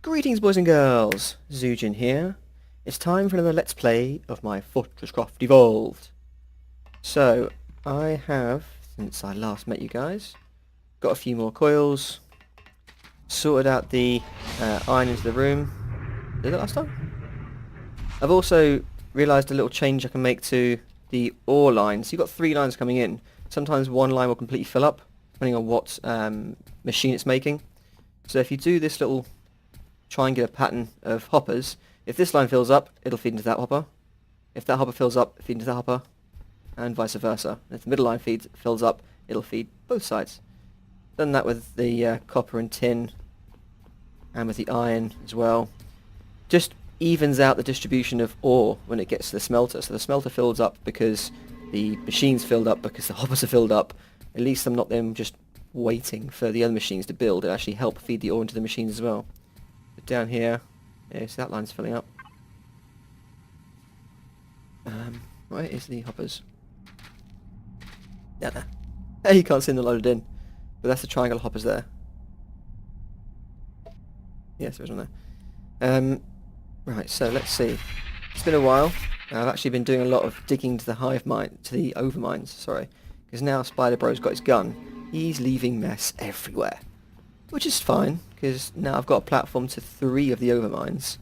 Greetings boys and girls, Zujin here. It's time for another Let's Play of my FortressCraft Evolved. So, I have, since I last met you guys, got a few more coils, sorted out the iron into the room. Did it last time? I've also realised a little change I can make to the ore lines. You've got 3 lines coming in. Sometimes one line will completely fill up, depending on what machine it's making. So if you do this little try and get a pattern of hoppers. If this line fills up, it'll feed into that hopper. If that hopper fills up, feed into that hopper, and vice versa. And if the middle line fills up, it'll feed both sides. Done that with the copper and tin, and with the iron as well. Just evens out the distribution of ore when it gets to the smelter. So the smelter fills up because the machine's filled up because the hoppers are filled up. At least I'm not them just waiting for the other machines to build. It actually help feed the ore into the machines as well. Down here, yeah, so that line's filling up. Where is the hoppers? Down there. Hey, you can't see them loaded in, but that's the triangle hoppers there. Yes, there's one there. Right, so let's see. It's been a while. I've actually been doing a lot of digging to the hive mine, to the overmines. Sorry, because now Spider Bro's got his gun. He's leaving mess everywhere. Which is fine, because now I've got a platform to 3 of the overmines,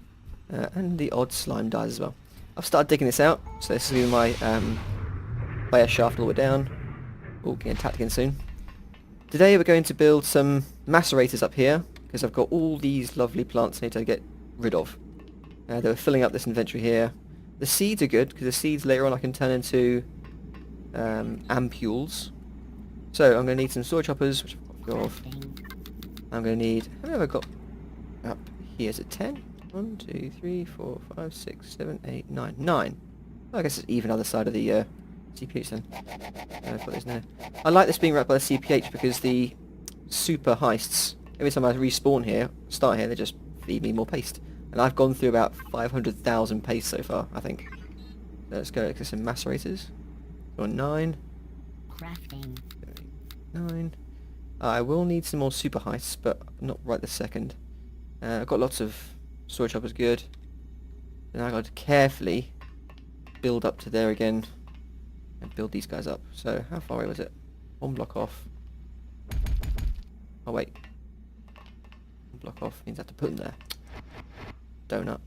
and the odd slime dies as well. I've started digging this out, so this is my player shaft all the way down. Oh, getting attacked again soon. Today we're going to build some macerators up here, because I've got all these lovely plants I need to get rid of. They were filling up this inventory here. The seeds are good, because the seeds later on I can turn into ampules. So I'm going to need some storage hoppers, which I've got off. I'm going to need, how many have I got up here? Is it 10? 1, 2, 3, 4, 5, 6, 7, 8, 9. 9. Well, I guess it's even other side of the CPH then. I've got this now. I like this being wrapped by the CPH because the super heists, every time I respawn here, start here, they just feed me more paste. And I've gone through about 500,000 paste so far, I think. So let's go to some macerators. Go on 9. Crafting. 9. I will need some more super heists, but not right this second. I've got lots of storage hoppers, good. And I've got to carefully build up to there again and build these guys up. So how far away was it? 1 block off. Oh wait. 1 block off means I have to put them there. Donut.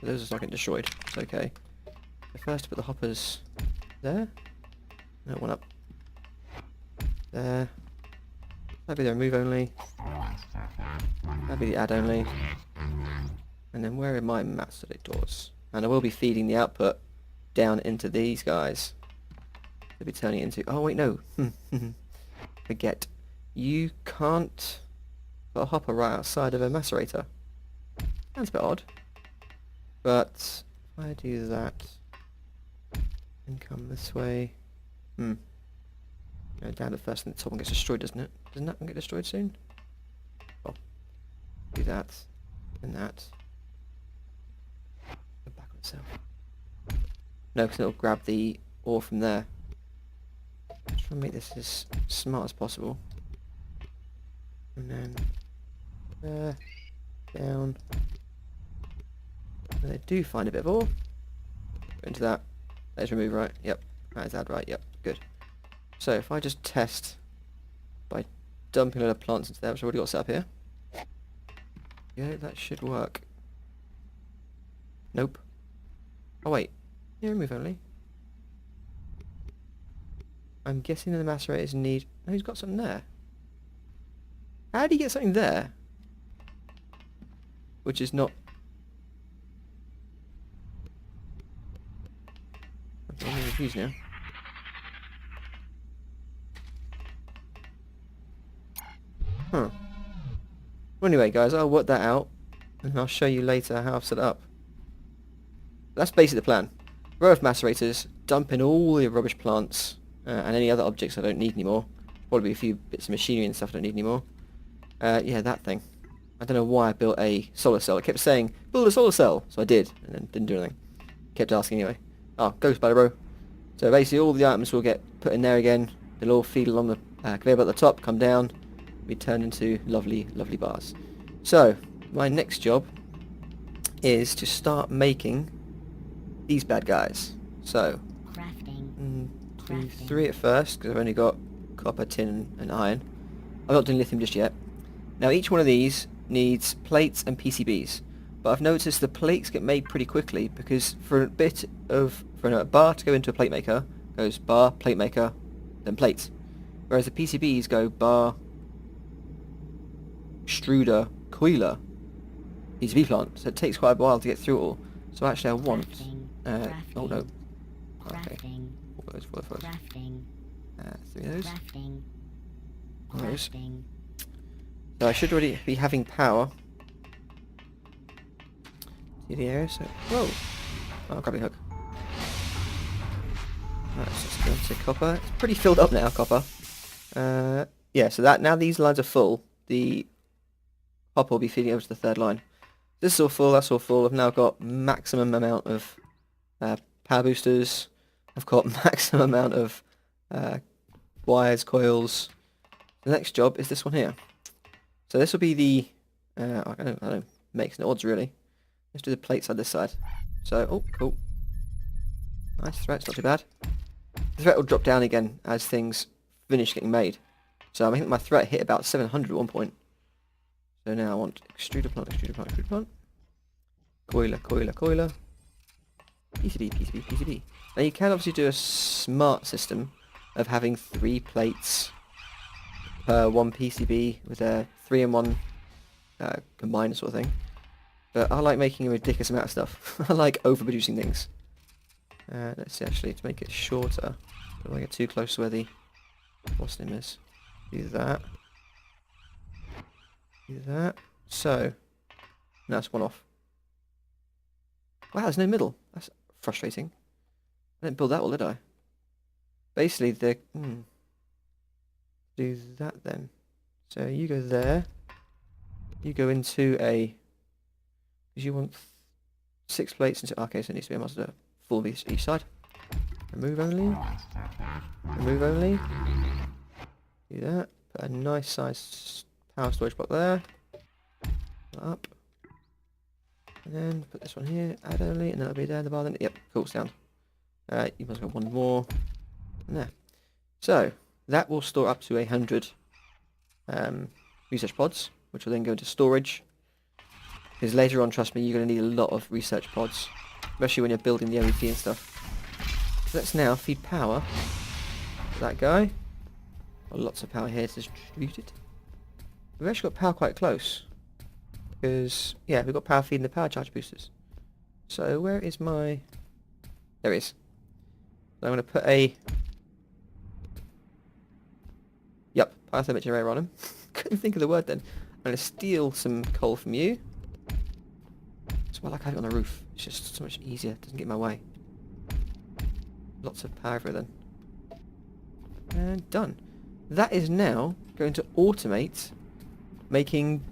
Those are not getting destroyed. It's okay. So first put the hoppers there. No, one up. There. That'd be the remove only. That'd be the add only. And then where are my Macerators? And I will be feeding the output down into these guys. They'll be turning it into... Oh wait, no. Forget. You can't put a hopper right outside of a macerator. That's a bit odd. But if I do that and come this way... Go down the first and the top one gets destroyed, doesn't it? Doesn't that one get destroyed soon? Well, do that, and that. Go back on itself. No, because it'll grab the ore from there. Try and make this as smart as possible. And then there, down. And they do find a bit of ore. Go into that. There's remove, right? Yep. That is add, right? Yep. Good. So if I just test by dumping a lot of plants into there, which I've already got set up here. Yeah, that should work. Nope. Oh wait. Yeah, remove only. I'm guessing that the macerators need... No, he's got something there. How did he get something there? Which is not... I'm confused now. Huh. Well, anyway, guys, I'll work that out, and I'll show you later how I've set it up. That's basically the plan. Row of macerators, dump in all the rubbish plants, and any other objects I don't need anymore. Probably a few bits of machinery and stuff I don't need anymore. Yeah, that thing. I don't know why I built a solar cell. I kept saying, build a solar cell, so I did, and then didn't do anything. Kept asking anyway. Oh, go Spider Bro. So basically all the items will get put in there again. They'll all feed along the conveyor belt at the top, come down, be turned into lovely, lovely bars. So, my next job is to start making these bad guys. So, do 3 at first, because I've only got copper, tin, and iron. I'm not doing lithium just yet. Now, each one of these needs plates and PCBs. But I've noticed the plates get made pretty quickly, because for a bar to go into a plate maker, goes bar, plate maker, then plates. Whereas the PCBs go bar, extruder, coiler, PCB plant. So it takes quite a while to get through it all. So actually I want... oh no. Okay. 4 of those. 3 of those. Those. So I should already be having power to the area, so... Whoa! Oh, grabbing hook. Let's just go into copper. It's pretty filled up now, copper. Yeah, so that now these lines are full, the hopper will be feeding over to the 3rd line. This is all full, that's all full. I've now got maximum amount of power boosters. I've got maximum amount of wires, coils. The next job is this one here. So this will be the... I don't know, makes no odds really. Let's do the plates on this side. So, oh, cool. Nice threat, not too bad. The threat will drop down again as things finish getting made. So I think my threat hit about 700 at one point. So now I want extruder plant, extruder plant, extruder plant. Coiler, coiler, coiler. PCB, PCB, PCB. Now you can obviously do a smart system of having 3 plates per 1 PCB with a 3-in-1 combined sort of thing. But I like making a ridiculous amount of stuff. I like overproducing things. Let's see, actually, to make it shorter. Don't want to get too close to where the boss name is. Do that. Do that. So, now it's one off. Wow, there's no middle. That's frustrating. I didn't build that all, did I? Basically, the... do that then. So you go there. You go into a... because you want 6 plates into... okay, so it needs to be a master. 4 of each side. Remove only. Remove only. Do that. Put a nice size power storage block there. Up. And then put this one here. Add only. And then that'll be there in the bar then. Yep, cool, sound. You must have 1 more. And there. So, that will store up to 100 research pods, which will then go into storage. Because later on, trust me, you're going to need a lot of research pods. Especially when you're building the OET and stuff. So let's now feed power to that guy. Got lots of power here to distribute it. We've actually got power quite close. Because, yeah, we've got power feeding the power charge boosters. So where is my... there it is. So I'm going to put a... yep, power thermic generator on him. Couldn't think of the word then. I'm going to steal some coal from you. That's why I like having it on the roof. It's just so much easier. It doesn't get in my way. Lots of power for it then. And done. That is now going to automate making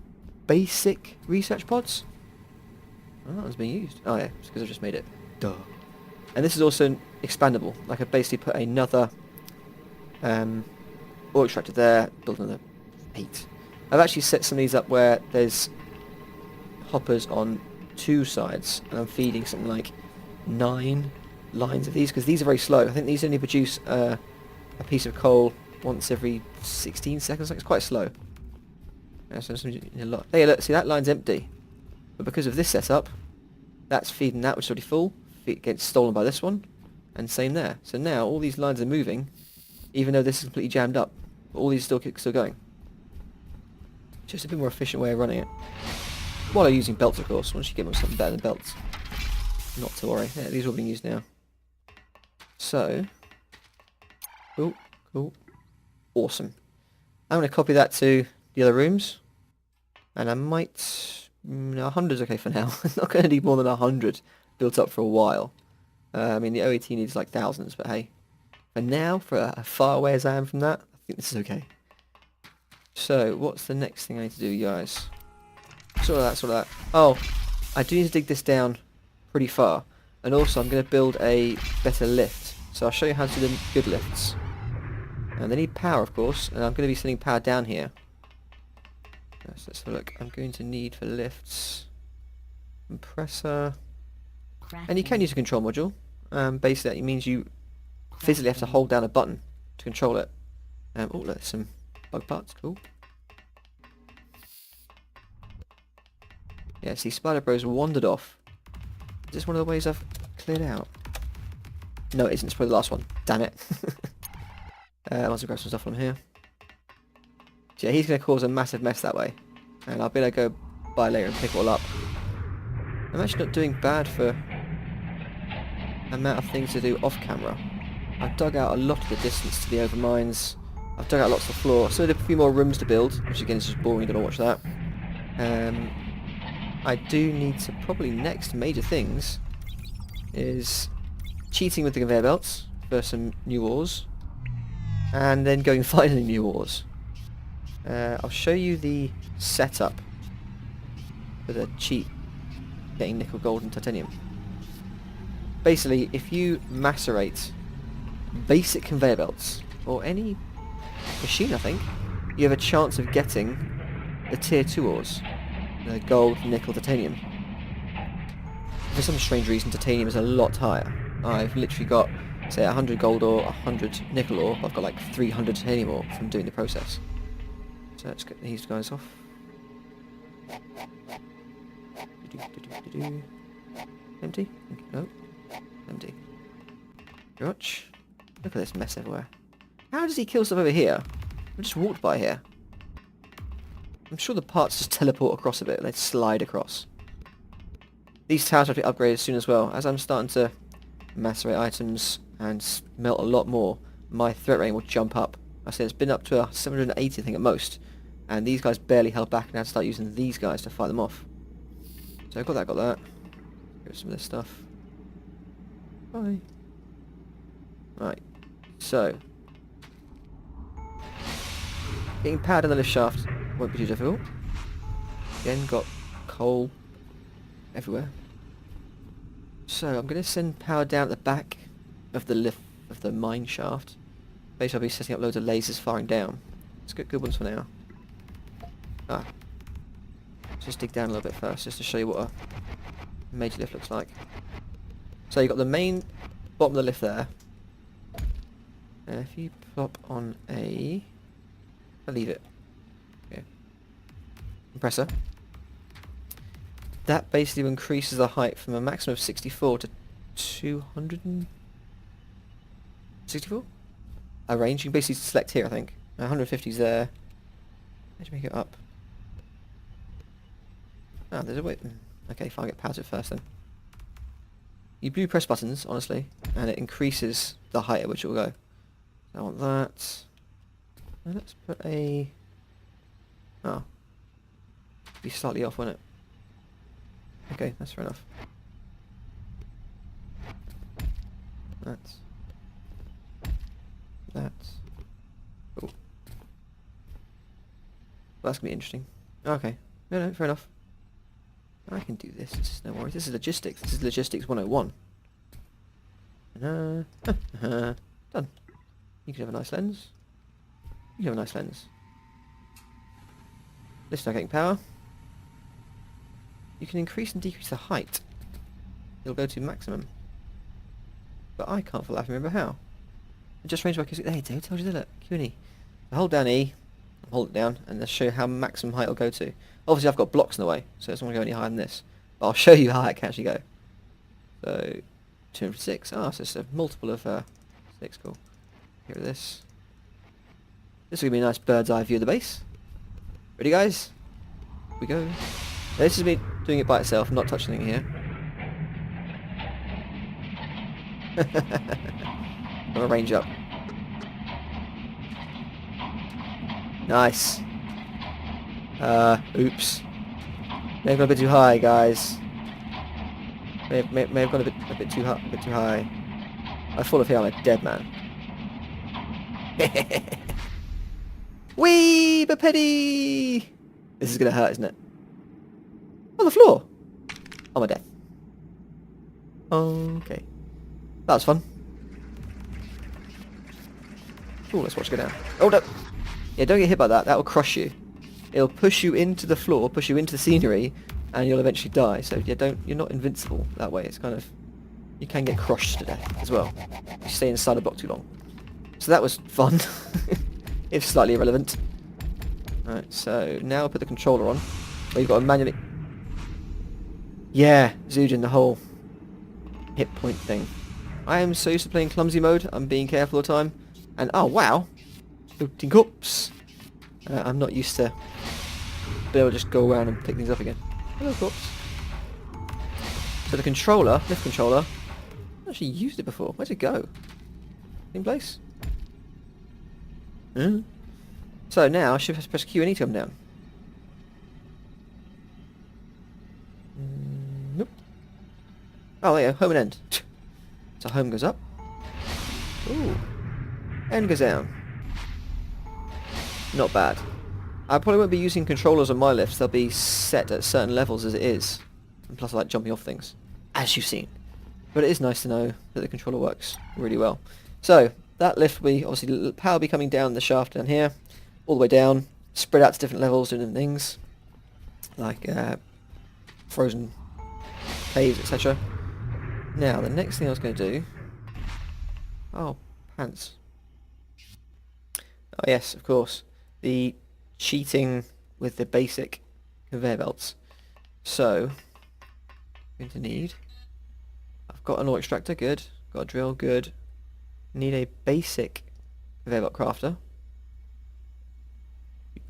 basic research pods. Oh, that one's being used. Oh yeah, it's because I've just made it. Duh. And this is also expandable. Like I've basically put another ore extractor there, built another 8. I've actually set some of these up where there's hoppers on 2 sides, and I'm feeding something like 9 lines of these, because these are very slow. I think these only produce a piece of coal once every 16 seconds, like it's quite slow. Yeah, so a lot. Hey, look, see that line's empty, but because of this setup, that's feeding that which is already full, gets stolen by this one, and same there. So now all these lines are moving, even though this is completely jammed up, but all these still going. Just a bit more efficient way of running it. While I'm using belts, of course. Once you get something better than belts, not to worry. Yeah, these are all being used now. So, cool, cool, awesome. I'm going to copy that to the other rooms, and I might... no, 100's okay for now. I'm not going to need more than 100 built up for a while. I mean, the OET needs like thousands, but hey, for now, for as far away as I am from that, I think this is okay. So, what's the next thing I need to do, guys? Sort of that, sort of that. Oh, I do need to dig this down pretty far. And also, I'm going to build a better lift. So I'll show you how to do the good lifts. And they need power, of course, and I'm going to be sending power down here. So let's have a look. I'm going to need for lifts, compressor, and you can use a control module. Basically, that means you physically have to hold down a button to control it. Oh, look, there's some bug parts. Cool. Yeah, see, Spider Bros wandered off. Is this one of the ways I've cleared out? No, it isn't. It's probably the last one. Damn it. I must grab some stuff from here. So yeah, he's going to cause a massive mess that way. And I'll be able to go by later and pick it all up. I'm actually not doing bad for the amount of things to do off camera. I've dug out a lot of the distance to the overmines. I've dug out lots of the floor. So there's a few more rooms to build, which again is just boring, you don't watch that. I do need to probably next major things is cheating with the conveyor belts for some new ores. And then going finding new ores. I'll show you the setup for the cheat getting nickel, gold and titanium. Basically, if you macerate basic conveyor belts, or any machine I think, you have a chance of getting the tier 2 ores. The gold, nickel, titanium. For some strange reason titanium is a lot higher. I've literally got, say, 100 gold ore, 100 nickel ore, I've got like 300 titanium ore from doing the process. So let's get these guys off. Empty? No. Empty. Gotch. Look at this mess everywhere. How does he kill stuff over here? I just walked by here. I'm sure the parts just teleport across a bit and they slide across. These towers have to be upgraded soon as well. As I'm starting to macerate items and melt a lot more, my threat rating will jump up. I said it's been up to 780 I think at most. And these guys barely held back and I had to start using these guys to fight them off. So I've got that. Here's some of this stuff. Bye. Right. So. Getting powered in the lift shaft won't be too difficult. Again, got coal everywhere. So I'm going to send power down at the back of the lift of the mine shaft. Basically I'll be setting up loads of lasers firing down. Let's get good ones for now. Let's just dig down a little bit first just to show you what a major lift looks like. So you've got the main bottom of the lift there. And if you plop on I'll leave it. Okay. Compressor. That basically increases the height from a maximum of 64 to 264? A range. You can basically select here, I think. 150 is there. Let's make it up. Ah, there's a way. Okay, fine, I'll get power to it first then. You do press buttons, honestly, and it increases the height at which it will go. So I want that. Now let's put a... Oh. Be slightly off, won't it? Okay, that's fair enough. That's... Cool. Well, that's gonna be interesting. Okay. No, fair enough. I can do this, it's no worries. This is logistics. This is logistics 101. Done. You can have a nice lens. You can have a nice lens. Lift's not getting power. You can increase and decrease the height. It'll go to maximum. But I can't for the life of me remember how. Just range by there you go, tells you that, look. Q&E. I hold down E, hold it down, and then show you how maximum height it'll go to. Obviously I've got blocks in the way, so it's not going to go any higher than this. But I'll show you how high it can actually go. So, 206. Ah, so it's a multiple of 6, cool. Here this. This will give me a nice bird's eye view of the base. Ready guys? Here we go. Now, this is me doing it by itself, I'm not touching anything here. I'm going to range up. Nice. Oops. May have gone a bit too high, guys. May have gone a bit too high. I fall off here, I'm a dead man. Wee, Bapedi! This is gonna hurt, isn't it? On the floor! Oh, my death. Okay. That was fun. Oh, let's watch it go down. Oh, no! Yeah, don't get hit by that. That will crush you. it'll push you into the floor, push you into the scenery, and you'll eventually die. So yeah, you're not invincible that way. It's kind of, you can get crushed to death as well if you stay inside a block too long. So that was fun, if slightly irrelevant. Alright, so now I'll put the controller on, where you've got to manually... Yeah, Zujin, the whole hit point thing. I am so used to playing clumsy mode, I'm being careful all the time. And oh wow, floating corpse. I'm not used to being able to just go around and pick things up again. Hello, corpse. So the controller, lift controller, I've actually used it before. Where'd it go? In place? So now I should press Q and E to come down. Nope. Oh, there you go, home and end. So home goes up. Ooh. End goes down. Not bad. I probably won't be using controllers on my lifts. They'll be set at certain levels as it is. And plus I like jumping off things, as you've seen. But it is nice to know that the controller works really well. So that lift will be, obviously, power will be coming down the shaft down here, all the way down, spread out to different levels, doing different things, like frozen caves, etc. Now, the next thing I was going to do... Oh, pants. Oh yes, of course. The cheating with the basic conveyor belts. So, I'm going to need... I've got an ore extractor, good. Got a drill, good. Need a basic conveyor belt crafter.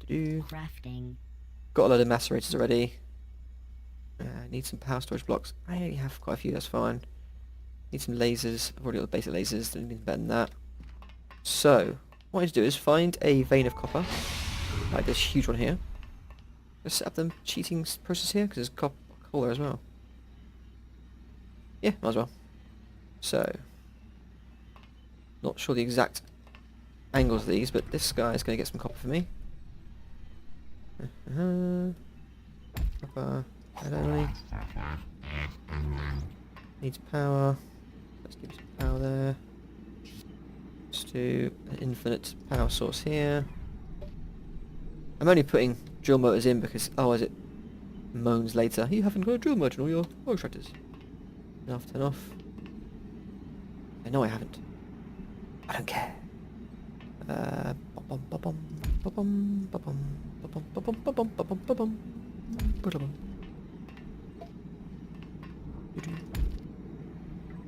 Crafting. Got a load of macerators already. Need some power storage blocks. I already have quite a few, that's fine. Need some lasers. I've already got the basic lasers, don't need better than that. So, what I need to do is find a vein of copper, like this huge one here. Let's set up the cheating process here, because there's coal there as well. Yeah, might as well. So, not sure the exact angles of these, but this guy is going to get some copper for me. Copper, only. Needs power. Let's give some power there. Let's do an infinite power source here. I'm only putting drill motors in because, oh, as it moans later, you haven't got a drill motor in all your ore extractors. Turn off, turn off. No, I haven't. I don't care.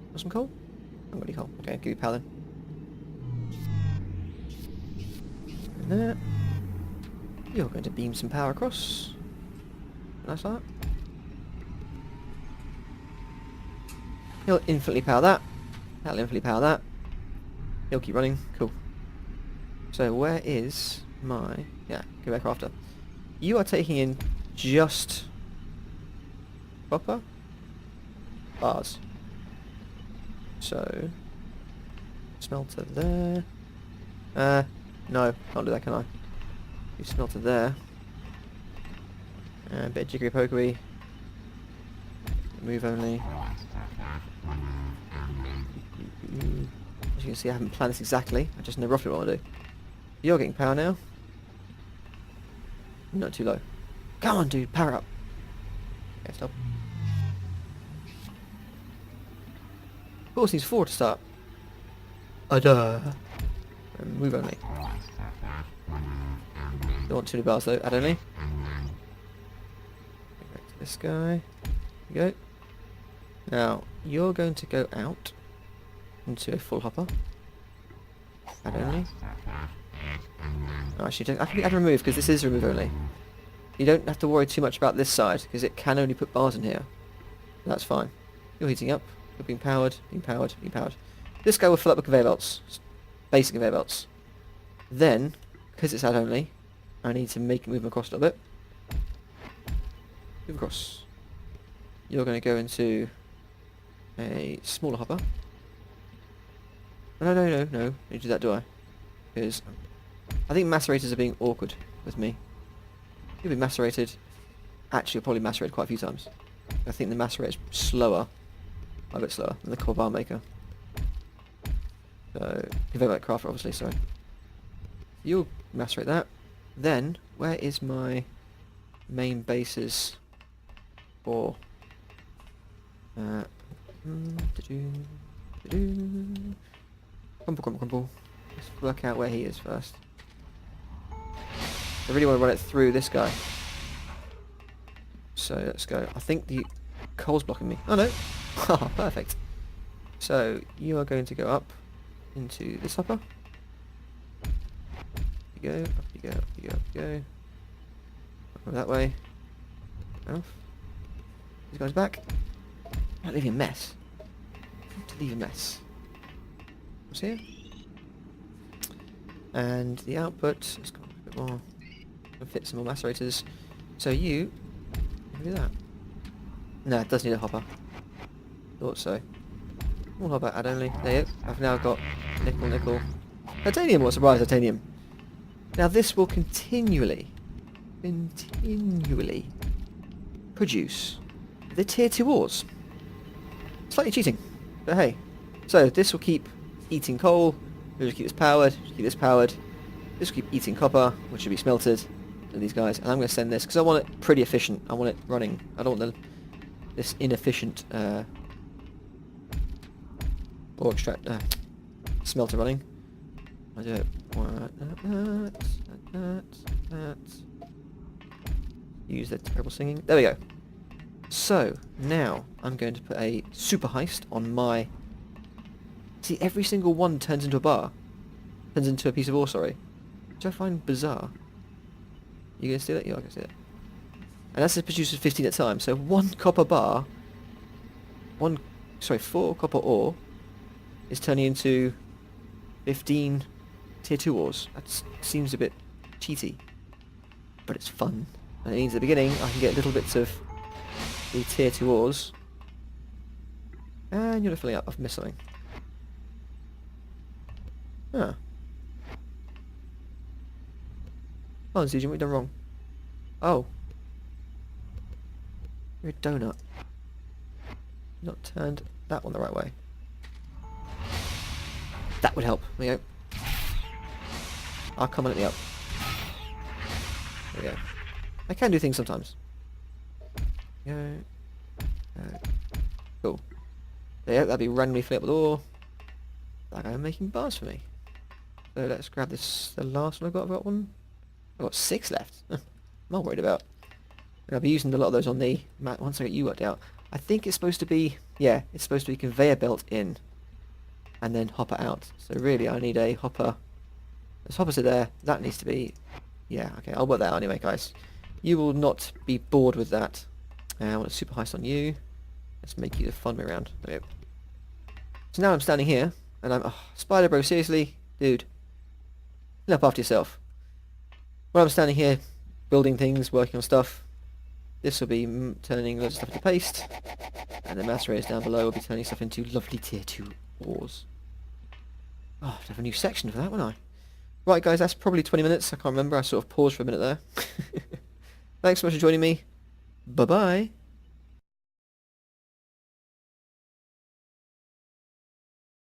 Want some coal? I'm ready coal. Okay, give you power then. And there. You're going to beam some power across. Nice like that. He'll infinitely power that. That'll infinitely power that. He'll keep running. Cool. So where is my... Yeah, go back after. You are taking in just... copper? Bars. So... smelter there. No, can't do that, can I? You smelter there. A bit of jiggery pokery. Move only. As you can see, I haven't planned this exactly. I just know roughly what I want to do. You're getting power now. Not too low. Come on, dude, power up. Okay, stop. Of course, needs 4 to start. Duh. And move only. Don't want too many bars though. Add only. Back to this guy. There you go. Now you're going to go out into a full hopper. Add only. Oh, actually, I can add remove because this is remove only. You don't have to worry too much about this side because it can only put bars in here. That's fine. You're heating up. You're being powered. Being powered. Being powered. This guy will fill up with conveyor belts. Basic conveyor belts. Then, because it's add only, I need to make it move across a little bit. Move across. You're going to go into a smaller hopper. No, no, no, no. I don't do that, do I? Because I think macerators are being awkward with me. You'll be macerated. Actually, I'll probably macerated quite a few times. I think the macerator is slower. A bit slower than the copper bar maker. So, conveyor belt crafter, obviously, sorry. You'll macerate that. Then, where is my main bases for... Crumble, crumble, crumble. Let's work out where he is first. I really want to run it through this guy. So let's go. I think the coal's blocking me. Oh no! Oh, perfect. So you are going to go up into this hopper. Up you go, up you go, up you go, up you go. Over that way. Off. These guys back. Don't leave you a mess. Don't leave a mess. What's here? And the output, let's go a bit more. Fit some more macerators. So you do that. No, it does need a hopper. Thought so. One hopper add only. There you go. I've now got nickel, nickel. Titanium, what a surprise, titanium. Now this will continually produce the tier 2 ores. Slightly cheating, but hey. So this will keep eating coal, we'll just keep this powered, keep this powered. This will keep eating copper, which should be smelted to these guys. And I'm going to send this, because I want it pretty efficient. I want it running. I don't want this inefficient ore extract smelter running. I do it that. Use the terrible singing. There we go. So now I'm going to put a super heist on my... See, every single one turns into a bar. Turns into a piece of ore, sorry. Which I find bizarre. You gonna steal it? Yeah, I can steal it. And that's produces 15 at a time. So 1 copper bar, 4 copper ore is turning into 15 tier 2 ores. That seems a bit cheaty, but it's fun. And it means at the beginning I can get little bits of the tier 2 ores. And you're filling up. I've missed something. Huh. Come on, Zujin, what have you done wrong? Oh. You're a donut. Not turned that one the right way. That would help. There we go. I'll come on, let me up. There we go. I can do things sometimes. Go. Cool. There you go, that'll be randomly filled up with ore. That guy making bars for me. So let's grab this, the last one I've got one. I've got 6 left. I'm not worried about. And I'll be using a lot of those on the map once I get you worked out. I think it's supposed to be, yeah, it's supposed to be conveyor belt in and then hopper out. So really I need a hopper. There's hoppers are there. That needs to be, yeah, okay, I'll work that out anyway, guys. You will not be bored with that. I want a super heist on you. Let's make you the fun way around. There we go. So now I'm standing here and I'm, oh, Spider Bro, seriously? Dude. Clean up after yourself. When I'm standing here building things, working on stuff, this will be turning loads of stuff into paste, and the Macerators down below will be turning stuff into lovely tier 2 ores. Oh, I'd have a new section for that, wouldn't I? Right guys, that's probably 20 minutes, I can't remember, I sort of paused for a minute there. Thanks so much for joining me, bye bye.